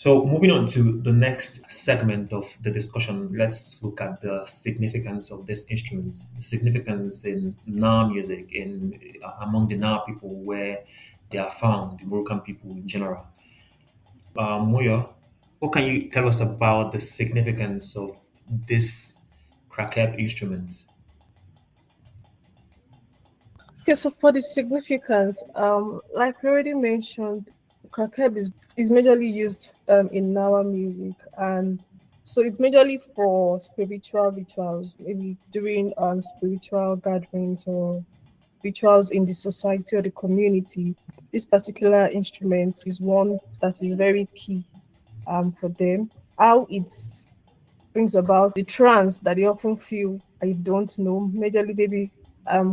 So, moving on to the next segment of the discussion, let's look at the significance of this instrument, the significance in Naa music, in among the Naa people where they are found, the Moroccan people in general. Moyo, what can you tell us about the significance of this Krakeb instrument? Okay, so for the significance, like we already mentioned, Krakeb is majorly used in Gnawa music, and so it's majorly for spiritual rituals, maybe during spiritual gatherings or rituals in the society or the community. This particular instrument is one that is very key for them. How it brings about the trance that they often feel, I don't know. Majorly, maybe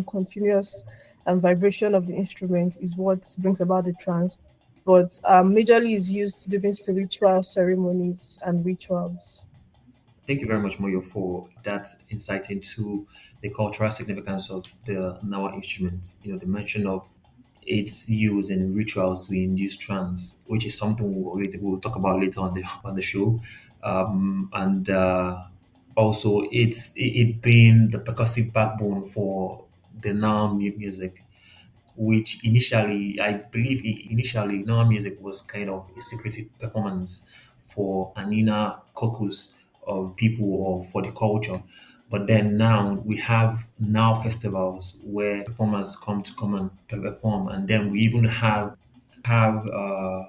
continuous vibration of the instrument is what brings about the trance, but majorly is used during spiritual ceremonies and rituals. Thank you very much, Moyo, for that insight into the cultural significance of the Nawa instrument. The mention of its use in rituals to induce trance, which is something we'll talk about later on the show, and also it being the percussive backbone for the Nawa music, which initially, I believe, initially Noah music was kind of a secretive performance for an inner caucus of people or for the culture. But then now we have now festivals where performers come and perform, and then we even have a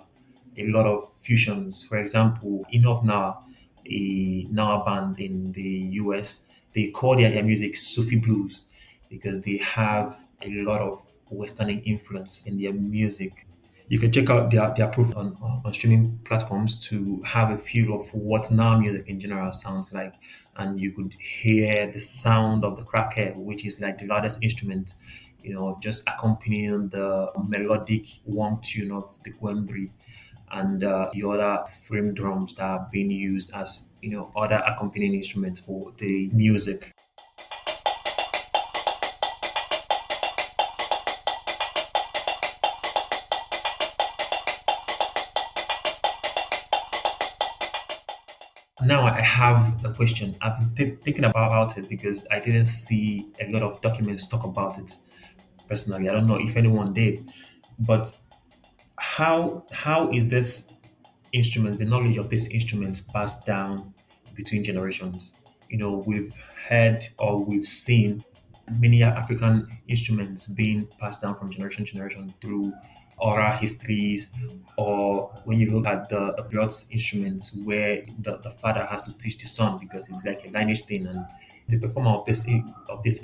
lot of fusions. For example, Enough Now, a Now band in the US, they call their music Sufi blues because they have a lot of Western influence in their music. You can check out their profile on streaming platforms to have a feel of what now music in general sounds like. And you could hear the sound of the cracker, which is like the loudest instrument, just accompanying the melodic warm tune of the guembri and the other frame drums that are being used as other accompanying instruments for the music. Now I have a question. I've been thinking about it because I didn't see a lot of documents talk about it personally. I don't know if anyone did, but how is this instruments, the knowledge of these instruments passed down between generations? We've heard or we've seen many African instruments being passed down from generation to generation through oral histories, or when you look at the Abroad's instruments where the father has to teach the son because it's like a lineage thing, and the performer of this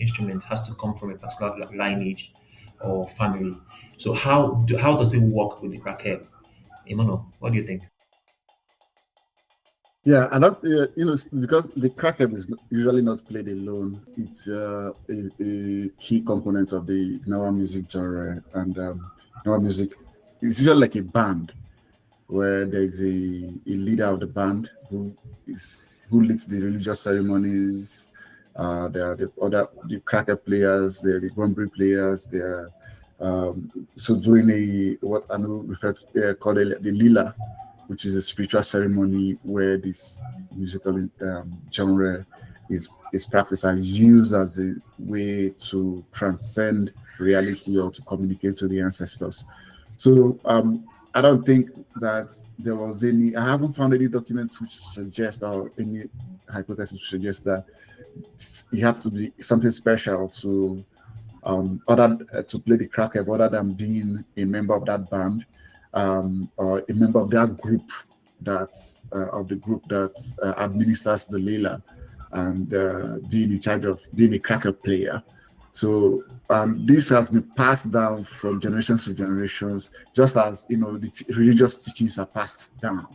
instrument has to come from a particular lineage or family. So how does it work with the crackhead? Emmanuel, what do you think? Yeah, and that because the crackeb is usually not played alone. It's a key component of the Gnawa music genre, and Gnawa music is usually like a band where there is a leader of the band who leads the religious ceremonies. There are the cracker players, there are the gumbri players, there so during a what I know referred to called the lila, which is a spiritual ceremony where this musical genre is practiced and used as a way to transcend reality or to communicate to the ancestors. So I don't think that there was any. I haven't found any documents which suggest or any hypothesis which suggest that you have to be something special to other to play the crackhead other than being a member of that band or a member of that group that of the group that administers the Leela and being in charge of being a cracker player. So this has been passed down from generations to generations, just as the religious teachings are passed down.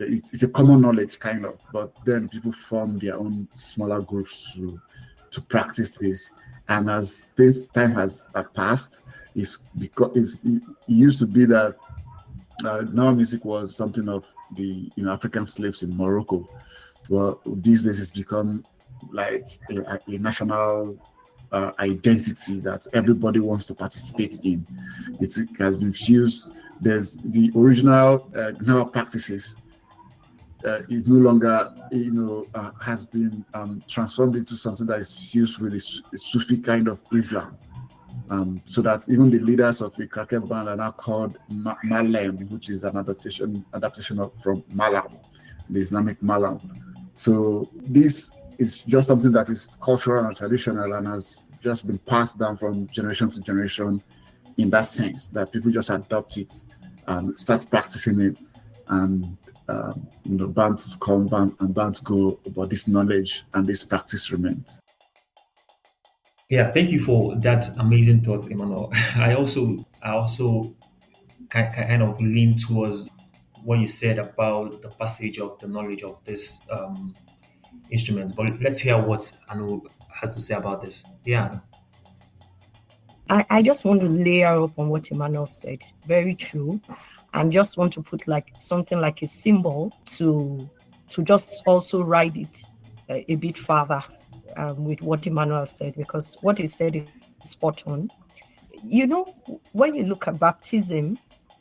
It's a common knowledge, kind of, but then people form their own smaller groups to practice this. And as this time has passed, it used to be that now music was something of the African slaves in Morocco. Well, these days it's become like a national identity that everybody wants to participate in. It has been fused There's the original Gnawa practices is no longer, has been transformed into something that is used with a Sufi kind of Islam. So that even the leaders of the Krakeb band are now called Malem, which is an adaptation of from Malam, the Islamic Malam. So this is just something that is cultural and traditional and has just been passed down from generation to generation in that sense that people just adopt it and start practicing it, and bands come and bands go, but this knowledge and this practice remains. Yeah, thank you for that amazing thoughts, Emmanuel. I also kind of lean towards what you said about the passage of the knowledge of this instrument. But let's hear what Anu has to say about this. Yeah. I just want to layer up on what Emmanuel said. Very true. And just want to put like something like a symbol to just also ride it a bit further with what Emmanuel said, because what he said is spot on. You know, when you look at baptism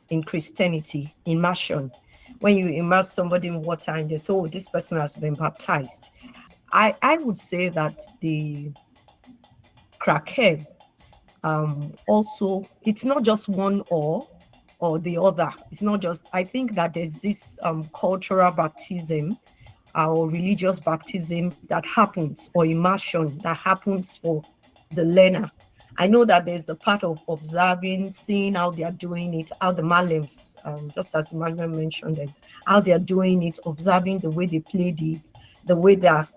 in Christianity, immersion, when you immerse somebody in water and they say, oh, this person has been baptized. I would say that the Krakeb also, it's not just one or the other. It's not just, I think that there's this cultural baptism or religious baptism that happens, or immersion that happens for the learner. I know that there's the part of observing, seeing how they are doing it, how the malems, just as Emmanuel mentioned them, how they are doing it, observing the way they played it, the way they are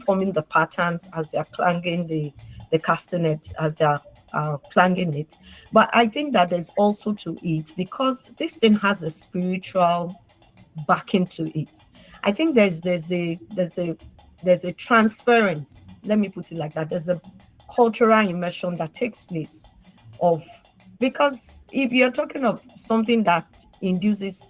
forming the patterns as they are clanging the castanet, as they are clanging it. But I think that there's also to it, because this thing has a spiritual backing to it. I think there's a transference. Let me put it like that. There's a cultural immersion that takes place of, because if you're talking of something that induces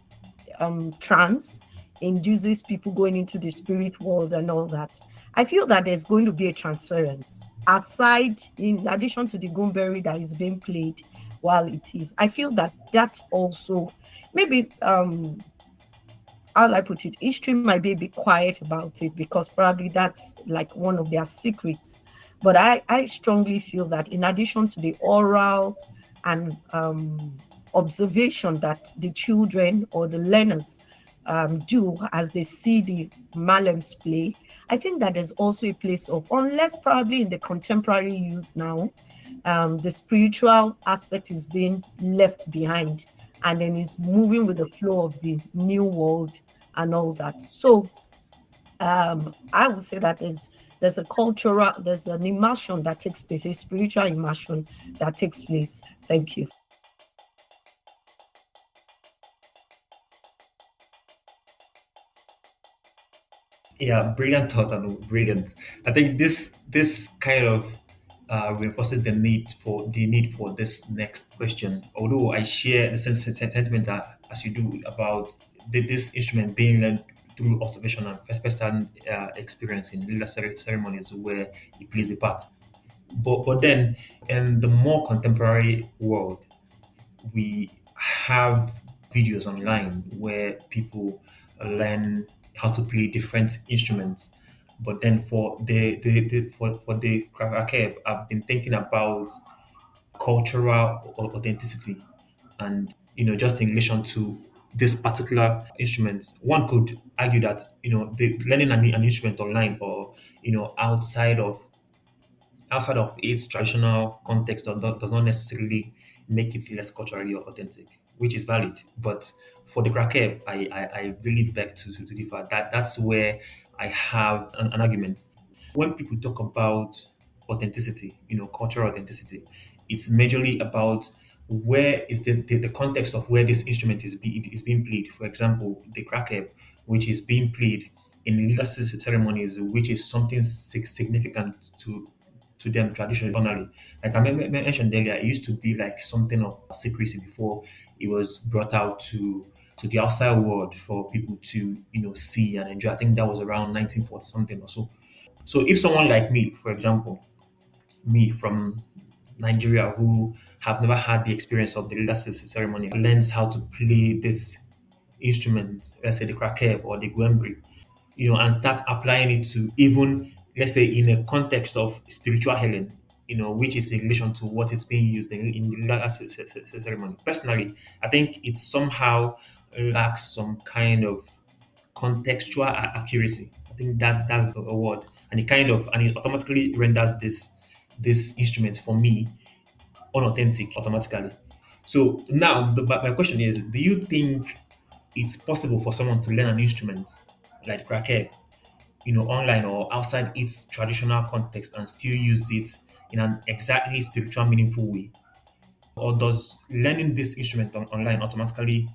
trance, induces people going into the spirit world and all that, I feel that there's going to be a transference. Aside, in addition to the gumberry that is being played while it is, I feel that that's also maybe how I put it, history might be a bit quiet about it because probably that's like one of their secrets. But I strongly feel that in addition to the oral and observation that the children or the learners do as they see the malems play, I think that there's also a place of, unless probably in the contemporary use now, the spiritual aspect is being left behind and then it's moving with the flow of the new world and all that. So I would say that there's a cultural, there's an immersion that takes place, a spiritual immersion that takes place. Thank you. Yeah, brilliant thought and brilliant. I think this kind of reinforces the need for this next question. Although I share the sentiment that as you do about this instrument being learned through observation and first-hand experience in legal ceremonies where it plays a part. But then in the more contemporary world, we have videos online where people learn how to play different instruments. But then for the Krakeb, I've been thinking about cultural authenticity, and just in relation to this particular instrument. One could argue that the learning an instrument online, or outside of its traditional context, does not necessarily make it less culturally authentic, which is valid. But for the Krakeb, I really beg to differ. That's where I have an argument. When people talk about authenticity, cultural authenticity, it's majorly about where is the context of where this instrument is being played. For example, the Krakeb, which is being played in legal ceremonies, which is something significant to them traditionally. Like I mentioned earlier, it used to be like something of secrecy before it was brought out to the outside world for people to see and enjoy. I think that was around 1940 something or so. So if someone like me, for example, me from Nigeria, who have never had the experience of the leadership ceremony learns how to play this instrument, let's say the Krakeb or the Gwembri, and start applying it to even, let's say, in a context of spiritual healing, which is in relation to what is being used in the leadership ceremony. Personally, I think it somehow lacks some kind of contextual accuracy. I think that's the word, and it automatically renders this instrument for me unauthentic automatically. So now, my question is: do you think it's possible for someone to learn an instrument like crackhead, online or outside its traditional context and still use it in an exactly spiritual, meaningful way? Or does learning this instrument online automatically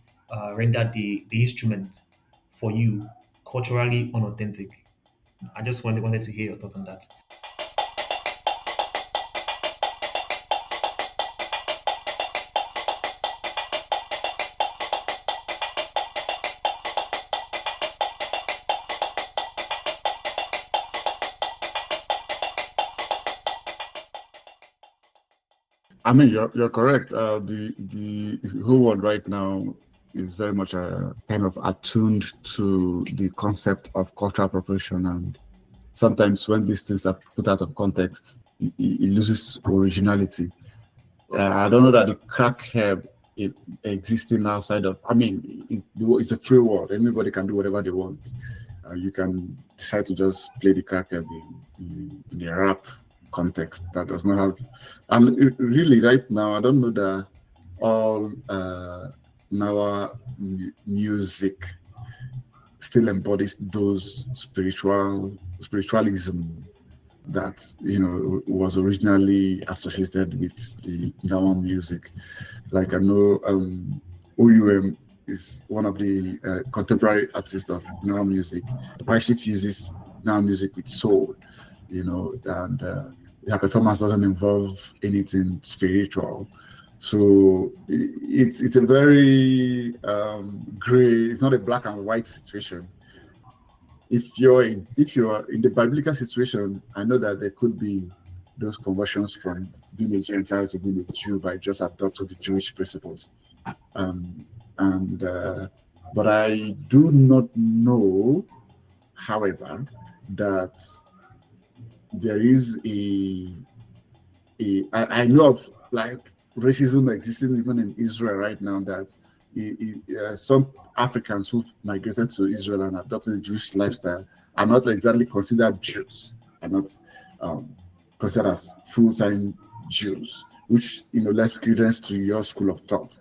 render the instrument for you culturally unauthentic? I just wanted to hear your thought on that. I mean, you're correct. The whole world right now is very much kind of attuned to the concept of cultural appropriation, and sometimes when these things are put out of context, it loses originality. I don't know that the crack herb it existing outside of. I mean, it's a free world. Anybody can do whatever they want. You can decide to just play the crack herb in a rap context that does not have. And really, right now, I don't know that all Nawa music still embodies those spiritualism that was originally associated with the Gnawa music. Like I know OUM is one of the contemporary artists of Gnawa music. Why she fuses Gnawa music with soul, and her performance doesn't involve anything spiritual. So it's a very gray. It's not a black and white situation. If you're in the biblical situation, I know that there could be those conversions from being a Gentile to being a Jew by just adopting the Jewish principles. And but I do not know, however, that there is I know of like racism existing even in Israel right now, that some Africans who migrated to Israel and adopted the Jewish lifestyle are not exactly considered Jews, are not considered as full-time Jews, which lends credence to your school of thought.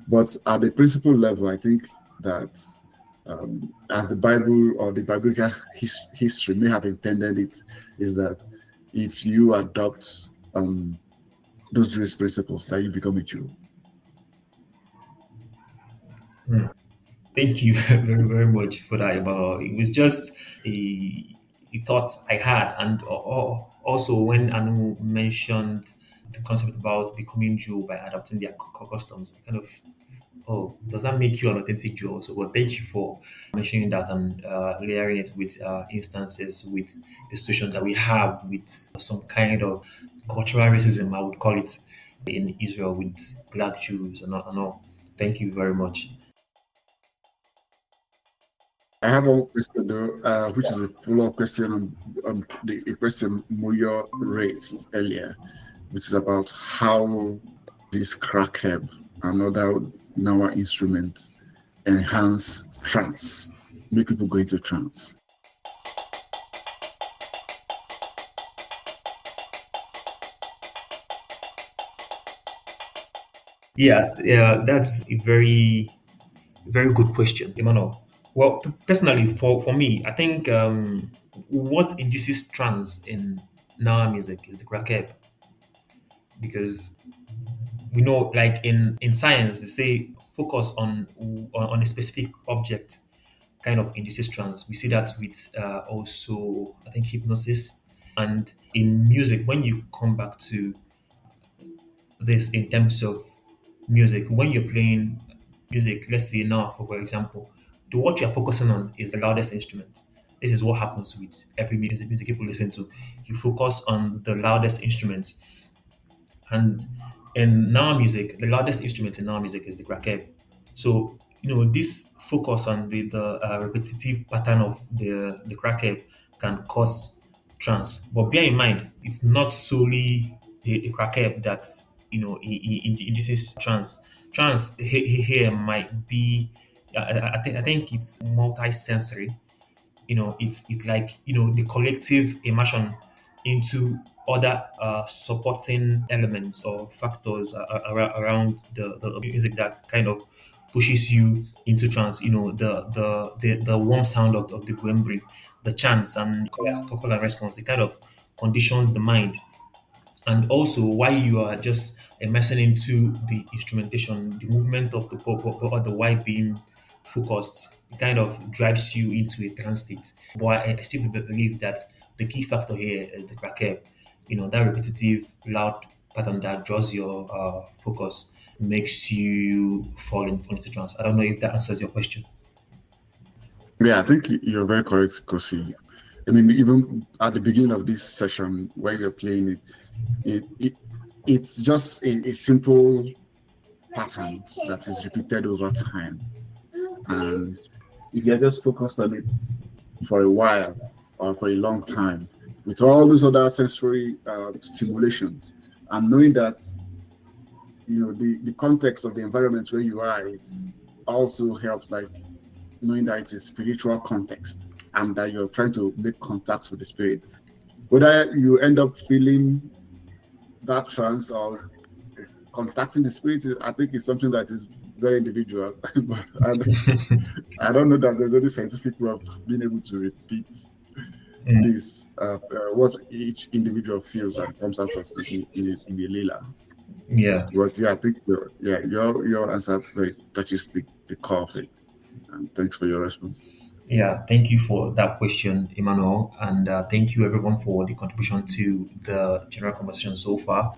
But at the principle level, I think that as the Bible or the biblical history may have intended it, is that if you adopt those Jewish principles, that you become a Jew. Thank you very, very much for that, Emmanuel. It was just a thought I had. And also, when Anu mentioned the concept about becoming Jew by adopting their customs, I kind of, oh, does that make you an authentic Jew also? Well, thank you for mentioning that and layering it with instances with the situation that we have with some kind of cultural racism, I would call it, in Israel with black Jews and all. Thank you very much. I have a question though, which is a follow-up question on a question Muyo raised earlier, which is about how this crackhead and other Nawa instruments enhance trance, make people go into trance. Yeah, that's a very, very good question, Emmanuel. Well, personally, for me, I think what induces trance in Nawa music is the Krakeb, because we know, like in science, they say focus on a specific object kind of induces trance. We see that with also, I think, hypnosis, and in music. When you come back to this in terms of music, when you're playing music, let's say now, for example, what you're focusing on is the loudest instrument. This is what happens with every music people listen to. You focus on the loudest instrument, and in Nawa music, the loudest instrument in Nawa music is the Krakeb. So, this focus on the repetitive pattern of the Krakeb can cause trance. But bear in mind, it's not solely the Krakeb that, induces trance. Trance here might be, I think it's multi-sensory. It's like, the collective immersion into other supporting elements or factors around the music that kind of pushes you into trance. The warm sound of the guembri, the chants and call and response, it kind of conditions the mind. And also while you are just immersing into the instrumentation, the movement of the pop or the while being focused, it kind of drives you into a trance state. But I still believe that the key factor here is the cracker. That repetitive loud pattern that draws your focus makes you fall into trance. I don't know if that answers your question. Yeah, I think you're very correct, Kosi. I mean, even at the beginning of this session, where you're playing it's just a simple pattern that is repeated over time. And if you're just focused on it for a while or for a long time, with all those other sensory stimulations, and knowing that the context of the environment where you are, it's also helps, like knowing that it's a spiritual context and that you're trying to make contacts with the spirit. Whether you end up feeling that trance or contacting the spirit, I think it's something that is very individual. But I don't know that there's any scientific way of being able to repeat this, what each individual feels and comes out of in the lila. Yeah. But yeah, I think your answer very touches the core of it. And thanks for your response. Yeah, thank you for that question, Emmanuel, and thank you everyone for the contribution to the general conversation so far.